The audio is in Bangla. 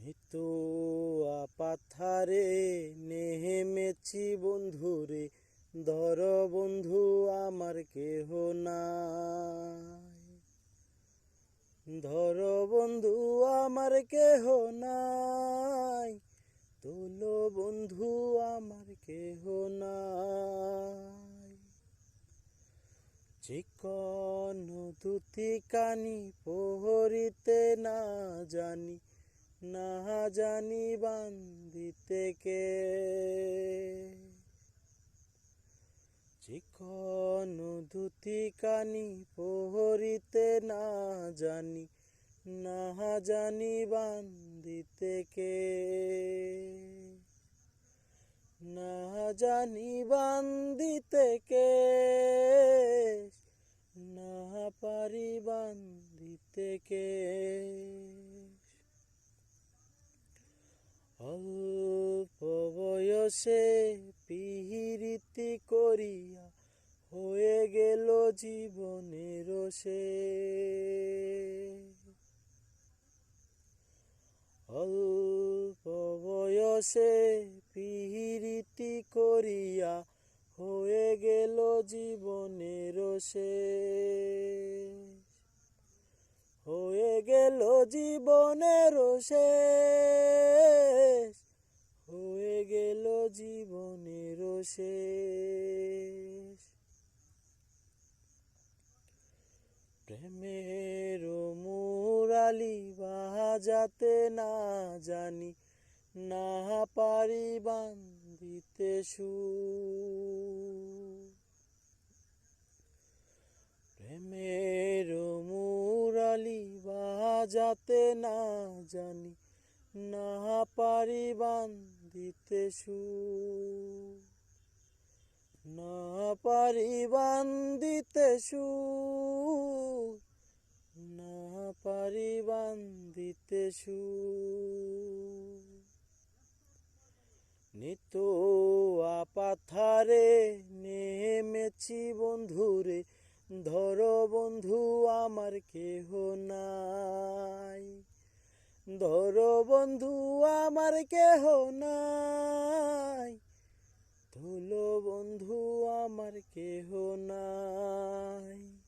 নিতু পাথারে নেমেছি বন্ধুরে, ধর বন্ধু আমার কেহ নাই। ধর বন্ধু আমার কেহ নাই, তোলো বন্ধু আমার কেহ নাই। চিকন দুটি কানি পহরিতে না জানি বান্ধিতে কে। চিকন দুটি কানি পহরিতে না জানি বান্ধিতে কে। না জানি বান্ধিতে কে, না পারি বান্ধিতে কে। অল্প বয়সে পিরিতি করিয়া হয়ে গেল জীবনের শেষ। অল্প বয়সে পিরিতি করিয়া হয়ে গেল জীবনের শেষ। হয়ে গেল জীবনের শেষ, হয়ে গেল জীবনের শেষ। প্রেমের মুরালি বাজাতে না পারি বান্ধিতে সুর। প্রেমের মুরালি বাজাতে না পারি বান্ধিতে সুর। না পারি বান্ধিতে সুর, না পারি বান্ধিতে সুর। নিতু পাথারে নেমেছি বন্ধুরে, ধর বন্ধু আমার কেহ নাই। ধর বন্ধু আমার কেহ নাই, তোলো বন্ধু আমার কেহ নাই।